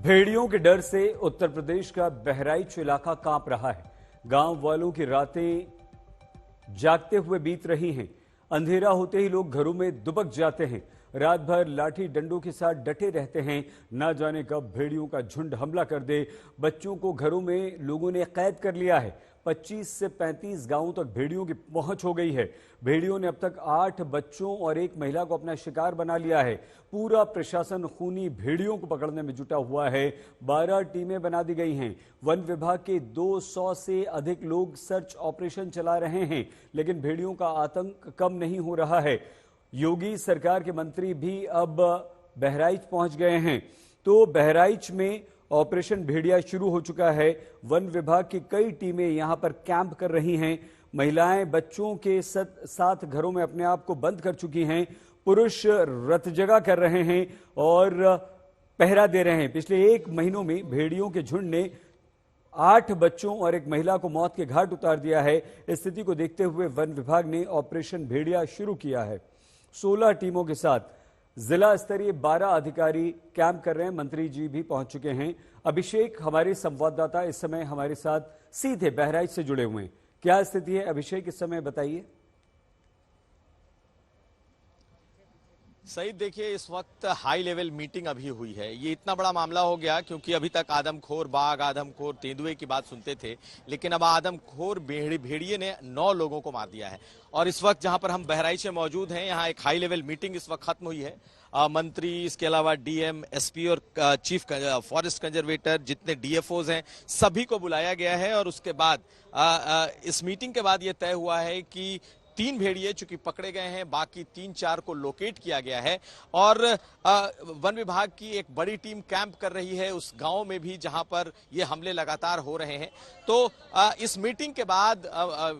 भेड़ियों के डर से उत्तर प्रदेश का बहराइच इलाका कांप रहा है। गांव वालों की रातें जागते हुए बीत रही हैं। अंधेरा होते ही लोग घरों में दुबक जाते हैं। रात भर लाठी डंडों के साथ डटे रहते हैं। ना जाने कब भेड़ियों का झुंड हमला कर दे। बच्चों को घरों में लोगों ने कैद कर लिया है। 25 से 35 गांवों तक भेड़ियों की पहुंच हो गई है। भेड़ियों ने अब तक 8 बच्चों और एक महिला को अपना शिकार बना लिया है। पूरा प्रशासन खूनी भेड़ियों को पकड़ने में जुटा हुआ है। 12 टीमें बना दी गई हैं। वन विभाग के 200 से अधिक लोग सर्च ऑपरेशन चला रहे हैं, लेकिन भेड़ियों का आतंक कम नहीं हो रहा है। योगी सरकार के मंत्री भी अब बहराइच पहुंच गए हैं, तो बहराइच में ऑपरेशन भेड़िया शुरू हो चुका है। वन विभाग की कई टीमें यहां पर कैंप कर रही हैं। महिलाएं बच्चों के साथ घरों में अपने आप को बंद कर चुकी हैं। पुरुष रत जगह कर रहे हैं और पहरा दे रहे हैं। पिछले 1 महीनों में भेड़ियों के झुंड ने 8 बच्चों और एक महिला को मौत के घाट उतार दिया है। इस स्थिति को देखते हुए वन विभाग ने ऑपरेशन भेड़िया शुरू किया है। 16 टीमों के साथ जिला स्तरीय 12 अधिकारी कैंप कर रहे हैं। मंत्री जी भी पहुंच चुके हैं। अभिषेक, हमारे संवाददाता इस समय हमारे साथ सीधे बहराइच से जुड़े हुए हैं। क्या स्थिति है अभिषेक, इस समय बताइए। सही, देखिए इस वक्त हाई लेवल मीटिंग अभी हुई है। ये इतना बड़ा मामला हो गया क्योंकि अभी तक आदमखोर बाघ, आदमखोर तेंदुए की बात सुनते थे, लेकिन अब आदमखोर भेड़िए ने 9 लोगों को मार दिया है। और इस वक्त जहां पर हम बहराइच में मौजूद हैं, यहाँ एक हाई लेवल मीटिंग इस वक्त खत्म हुई है। मंत्री, इसके अलावा डीएम, एसपी और चीफ फॉरेस्ट कंजर्वेटर, जितने डीएफओज हैं, सभी को बुलाया गया है। और उसके बाद इस मीटिंग के बाद ये तय हुआ है कि 3 भेड़िए चूंकि पकड़े गए हैं, बाकी 3-4 को लोकेट किया गया है। और वन विभाग की एक बड़ी टीम कैंप कर रही है उस गांव में भी जहां पर ये हमले लगातार हो रहे हैं। तो इस मीटिंग के बाद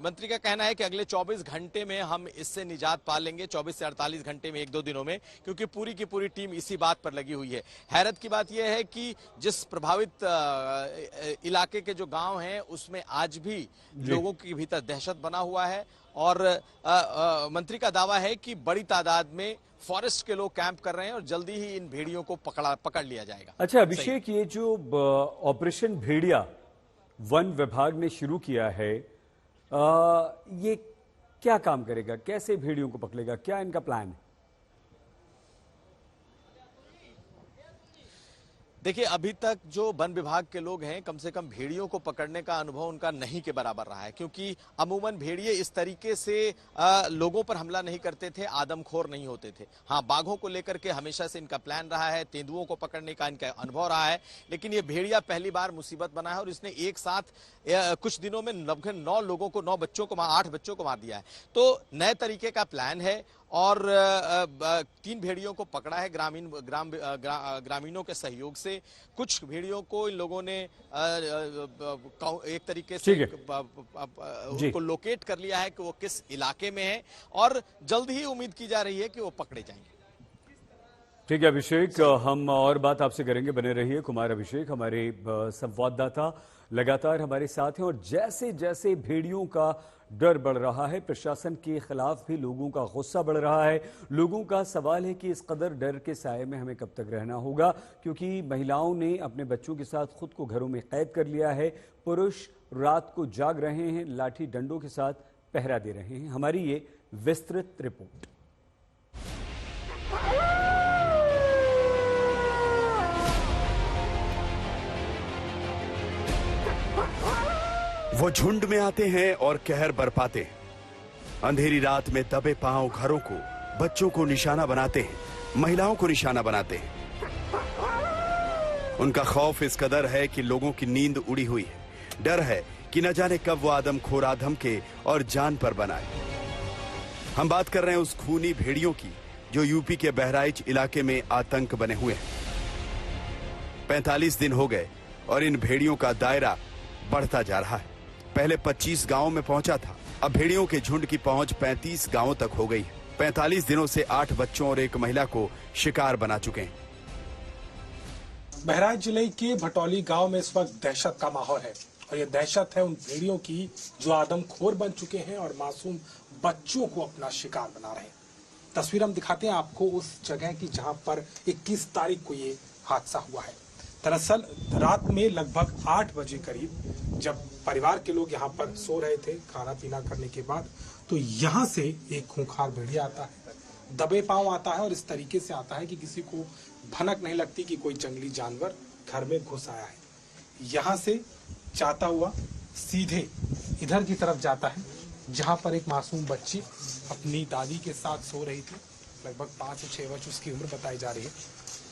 मंत्री का कहना है कि अगले 24 घंटे में हम इससे निजात पा लेंगे, 24 से 48 घंटे में, 1-2 दिनों में, क्योंकि पूरी की पूरी टीम इसी बात पर लगी हुई है। हैरत की बात यह है कि जिस प्रभावित इलाके के जो गांव हैं उसमें आज भी लोगों के भीतर दहशत बना हुआ है। और मंत्री का दावा है कि बड़ी तादाद में फॉरेस्ट के लोग कैंप कर रहे हैं और जल्दी ही इन भेड़ियों को पकड़ लिया जाएगा। अच्छा अभिषेक, ये जो ऑपरेशन भेड़िया वन विभाग ने शुरू किया है, ये क्या काम करेगा? कैसे भेड़ियों को पकड़ेगा? क्या इनका प्लान है? देखिए, अभी तक जो वन विभाग के लोग हैं, कम से कम भेड़ियों को पकड़ने का अनुभव उनका नहीं के बराबर रहा है, क्योंकि अमूमन भेड़िए इस तरीके से लोगों पर हमला नहीं करते थे, आदमखोर नहीं होते थे। हाँ, बाघों को लेकर के हमेशा से इनका प्लान रहा है, तेंदुओं को पकड़ने का इनका अनुभव रहा है, लेकिन ये भेड़िया पहली बार मुसीबत बना है। और इसने एक साथ कुछ दिनों में 9 लोगों को, 9 बच्चों को, 8 बच्चों को मार दिया है। तो नए तरीके का प्लान है। और 3 भेड़ियों को पकड़ा है ग्रामीणों के सहयोग से। कुछ भेड़ियों को इन लोगों ने एक तरीके से उनको लोकेट कर लिया है कि वो किस इलाके में है, और जल्द ही उम्मीद की जा रही है कि वो पकड़े जाएंगे। ठीक है अभिषेक, हम और बात आपसे करेंगे, बने रहिए। कुमार अभिषेक हमारे संवाददाता लगातार हमारे साथ हैं। और जैसे जैसे भेड़ियों का डर बढ़ रहा है, प्रशासन के खिलाफ भी लोगों का गुस्सा बढ़ रहा है। लोगों का सवाल है कि इस कदर डर के साए में हमें कब तक रहना होगा, क्योंकि महिलाओं ने अपने बच्चों के साथ खुद को घरों में कैद कर लिया है। पुरुष रात को जाग रहे हैं, लाठी डंडों के साथ पहरा दे रहे हैं। हमारी ये विस्तृत रिपोर्ट। वो झुंड में आते हैं और कहर बरपाते हैं। अंधेरी रात में दबे पांव घरों को, बच्चों को निशाना बनाते हैं, महिलाओं को निशाना बनाते हैं। उनका खौफ इस कदर है कि लोगों की नींद उड़ी हुई है। डर है कि न जाने कब वो आदमखोर आदम के और जान पर बनाए। हम बात कर रहे हैं उस खूनी भेड़ियों की जो यूपी के बहराइच इलाके में आतंक बने हुए हैं। 45 दिन हो गए और इन भेड़ियों का दायरा बढ़ता जा रहा है। पहले 25 गांवों में पहुंचा था, अब भेड़ियों के झुंड की पहुंच 35 गांवों तक हो गई है। 45 दिनों से 8 बच्चों और एक महिला को शिकार बना चुके हैं। बहराइच जिले के भटौली गांव में इस वक्त दहशत का माहौल है, और ये दहशत है उन भेड़ियों की जो आदमखोर बन चुके हैं और मासूम बच्चों को अपना शिकार बना रहे हैं। तस्वीर हम दिखाते हैं आपको उस जगह की जहां पर 21 तारीख को ये हादसा हुआ है। दरअसल रात में लगभग 8 बजे करीब जब परिवार के लोग यहाँ पर सो रहे थे खाना पीना करने के बाद, तो यहाँ से एक खूंखार भेड़िया आता है, दबे पांव आता है और इस तरीके से आता है कि किसी को भनक नहीं लगती कि कोई जंगली जानवर घर में घुस आया है। यहाँ से जाता हुआ सीधे इधर की तरफ जाता है जहाँ पर एक मासूम बच्ची अपनी दादी के साथ सो रही थी। लगभग 5 से 6 वर्ष उसकी उम्र बताई जा रही है।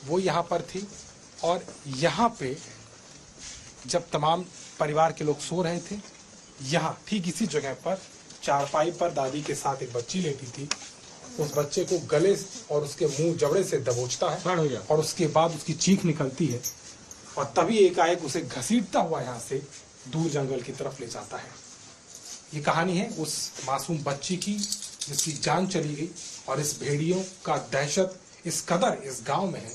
वो यहाँ पर थी और यहाँ पे जब तमाम परिवार के लोग सो रहे थे, यहाँ ठीक इसी जगह पर चारपाई पर दादी के साथ एक बच्ची लेटी थी। उस बच्चे को गले और उसके मुंह जबड़े से दबोचता है और उसके बाद उसकी चीख निकलती है और तभी एकाएक उसे घसीटता हुआ यहाँ से दूर जंगल की तरफ ले जाता है। ये कहानी है उस मासूम बच्ची की जिसकी जान चली गई और इस भेड़ियों का दहशत इस कदर इस गांव में है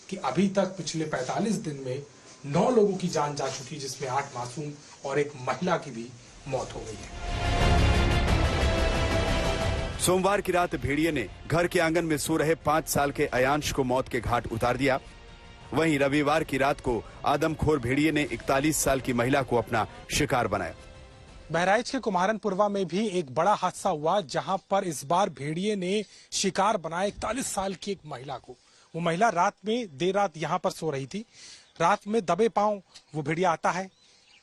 कि अभी तक पिछले 45 दिन में 9 लोगों की जान जा चुकी, जिसमें 8 मासूम और एक महिला की भी मौत हो गई है। सोमवार की रात भेड़िए ने घर के आंगन में सो रहे 5 साल के अयांश को मौत के घाट उतार दिया। वहीं रविवार की रात को आदमखोर भेड़िए ने 41 साल की महिला को अपना शिकार बनाया। बहराइच के कुमारनपुरवा में भी एक बड़ा हादसा हुआ जहां पर इस बार भेड़िए ने शिकार बनाया 41 साल की एक महिला को। वो महिला रात में देर रात यहां पर सो रही थी। रात में दबे पांव वो भेड़िया आता है,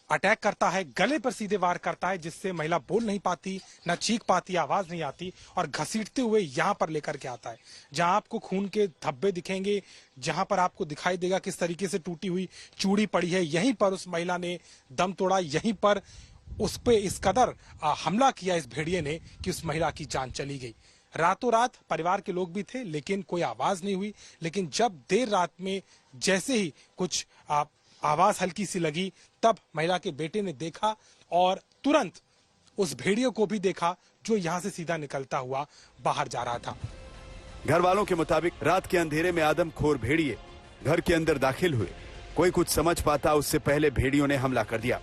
अटैक करता है, गले पर सीधे वार करता है जिससे महिला बोल नहीं पाती, न चीख पाती, आवाज नहीं आती और घसीटते हुए यहाँ पर लेकर के आता है जहां आपको खून के धब्बे दिखेंगे, जहां पर आपको दिखाई देगा किस तरीके से टूटी हुई चूड़ी पड़ी है। यहीं पर उस महिला ने दम तोड़ा, यहीं पर उस पे इस कदर हमला किया इस भेड़िए ने कि उस महिला की जान चली गई। रातों रात परिवार के लोग भी थे लेकिन कोई आवाज नहीं हुई। लेकिन जब देर रात में जैसे ही कुछ आवाज हल्की सी लगी तब महिला के बेटे ने देखा और तुरंत उस भेड़िए को भी देखा जो यहाँ से सीधा निकलता हुआ बाहर जा रहा था। घर वालों के मुताबिक रात के अंधेरे में आदमखोर भेड़िए घर के अंदर दाखिल हुए। कोई कुछ समझ पाता उससे पहले भेड़ियों ने हमला कर दिया।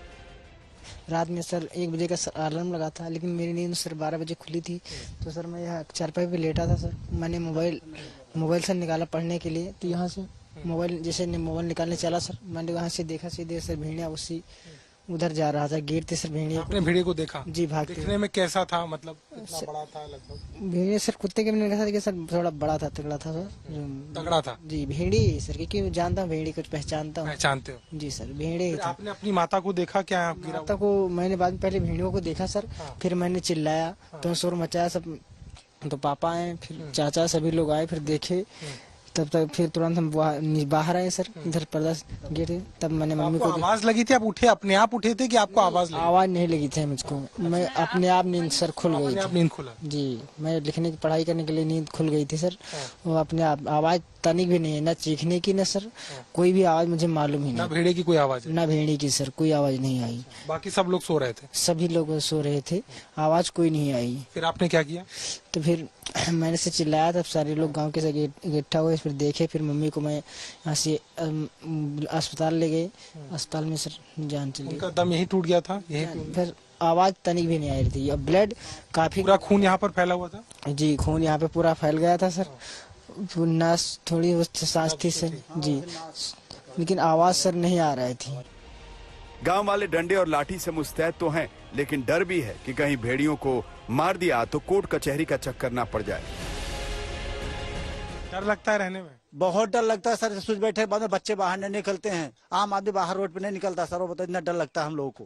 रात में सर 1 बजे का अलार्म लगा था लेकिन मेरी नींद सर 12 बजे खुली थी। तो सर मैं यहाँ चारपाई पे लेटा था सर। मैंने मोबाइल से निकाला पढ़ने के लिए, तो यहाँ से मोबाइल निकालने चला सर। मैंने वहाँ से देखा सीधे सर भेड़िया उसी उधर जा रहा था, गेट थे सर भेड़िया। आपने भेड़िए को देखा? जी, भागते। दिखने में कैसा था, मतलब कितना बड़ा था लगभग? भेड़िया सर कुत्ते के भी नहीं था सर, थोड़ा बड़ा था, तगड़ा था सर। तगड़ा था जी, भेड़ी सर, क्योंकि जानता हूँ भेड़ी कुछ पहचानता हूँ। पहचानते हो? जी सर, भेड़े। आपने अपनी माता को देखा क्या? माता को मैंने बाद में पहले भेड़ियों को देखा सर। फिर मैंने चिल्लाया तो शोर मचाया सब, तो पापा आए, फिर चाचा, सभी लोग आए, फिर देखे। तब तक फिर तुरंत हम बाहर आए सर, इधर पर्दा गेट। तब मैंने मम्मी को आवाज लगी थी? आप उठे, अपने आप उठे थे कि आपको आवाज लगी? आवाज नहीं लगी थी मुझको, मैं अपने आप नींद सर खुल गई थी। नींद खुला? जी, मैं लिखने की पढ़ाई करने के लिए नींद खुल गई थी सर। वो अपने आप, आवाज तनिक भी नहीं है, न चीखने की न सर कोई भी आवाज मुझे मालूम ही नहीं। ना भेड़े की कोई आवाज? ना भेड़े की सर कोई आवाज नहीं आई। बाकी सब लोग सो रहे थे? सभी लोग सो रहे थे, आवाज कोई नहीं आई। फिर आपने क्या किया? तो फिर मैंने से चिल्लाया, तब सारे लोग गांव के से इकट्ठा हुए, फिर देखे। फिर मम्मी को मैं यहाँ से अस्पताल ले गए। अस्पताल में सर जान चली। उनका दम यही टूट गया था? यही? फिर आवाज तनिक भी नहीं आ रही थी। अब ब्लड काफी, पूरा खून यहाँ पर फैला हुआ था? जी, खून यहाँ पे पूरा फैल गया था सर। नास थोड़ी सांस थी सर जी, लेकिन आवाज सर नहीं आ रही थी। गांव वाले डंडे और लाठी से मुस्तैद तो हैं, लेकिन डर भी है कि कहीं भेड़ियों को मार दिया तो कोर्ट कचहरी का चक्कर ना पड़ जाए। डर लगता है रहने में? बहुत डर लगता है सर। सोच बैठे बाद में बच्चे बाहर नहीं निकलते हैं, आम आदमी बाहर रोड पे नहीं निकलता सर। वो बताओ, इतना डर लगता है हम लोगों को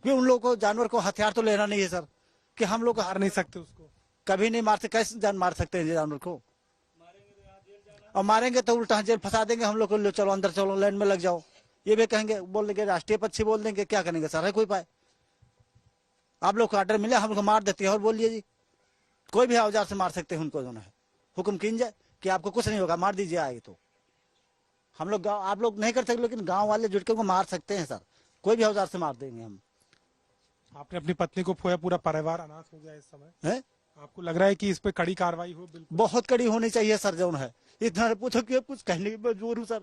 कि उन लोगों को, जानवर को हथियार तो लेना नहीं है सर, कि हम लोग मार नहीं सकते उसको, कभी नहीं मार सकते। कैसे जान मार सकते हैं जानवर को? और मारेंगे तो उल्टा जेल फंसा देंगे हम लोग को। चलो अंदर चलो, लाइन में लग जाओ, ये भी कहेंगे, बोल देंगे राष्ट्रीय पक्षी बोल देंगे। क्या करेंगे सर? है कोई पाए? आप लोग को ऑर्डर मिले, हम लोग मार देते हैं और बोलिए जी, कोई भी औजार से मार सकते हैं उनको। जो है हुक्म कीन जाए कि आपको कुछ नहीं होगा, मार दीजिए आए तो। हम लोग आप लोग नहीं कर सकते, लेकिन गांव वाले जुट के उनको मार सकते हैं सर। कोई भी औजार से मार देंगे हम। आपने अपनी पत्नी को खोया, पूरा परिवार अनाथ हो गया इस समय है? आपको लग रहा है कि इस पे कड़ी कार्रवाई हो? बिल्कुल बहुत कड़ी होनी चाहिए सर। जो है इतना पूछो कि कुछ कहने की मजबूर हूँ सर।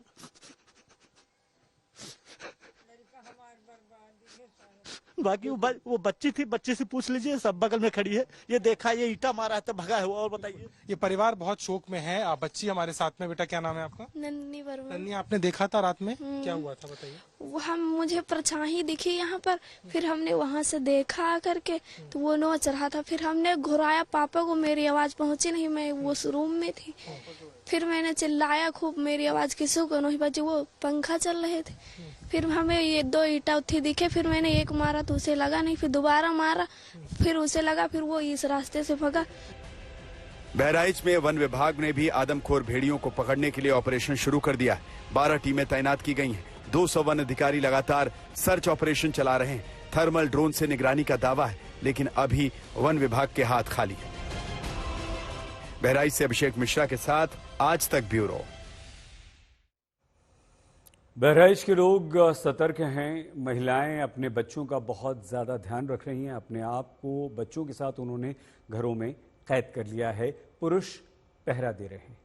बाकी वो बच्ची थी, बच्ची से पूछ लीजिए, सब बगल में खड़ी है, ये देखा, ये ईटा मारा है तब भगा है वो। और बताइए, ये परिवार बहुत शोक में है। आप बच्ची हमारे साथ में, बेटा क्या नाम है आपका? नन्ही वर्मा। नन्ही, आपने देखा था रात में, क्या हुआ था बताइए? वहाँ मुझे परछाई दिखी यहाँ पर, फिर हमने वहाँ से देखा आकर के, तो वो नोच रहा था। फिर हमने घुराया पापा को, मेरी आवाज पहुंची नहीं, मैं वो रूम में थी। फिर मैंने चिल्लाया खूब, मेरी आवाज किसी को नहीं बची, वो पंखा चल रहे थे। फिर हमें ये 2 ईटा उठी दिखे, फिर मैंने एक मारा तो उसे लगा नहीं, फिर दोबारा मारा, फिर उसे लगा, फिर वो इस रास्ते से भगा। बहराइच में वन विभाग ने भी आदमखोर भेड़ियों को पकड़ने के लिए ऑपरेशन शुरू कर दिया है। 12 टीमें तैनात की गई हैं। 200 वन अधिकारी लगातार सर्च ऑपरेशन चला रहे हैं। थर्मल ड्रोन से निगरानी का दावा है, लेकिन अभी वन विभाग के हाथ खाली है। बहराइच से अभिषेक मिश्रा के साथ आज तक ब्यूरो। बहराइच के लोग सतर्क हैं। महिलाएं अपने बच्चों का बहुत ज्यादा ध्यान रख रही हैं। अपने आप को बच्चों के साथ उन्होंने घरों में कैद कर लिया है। पुरुष पहरा दे रहे हैं।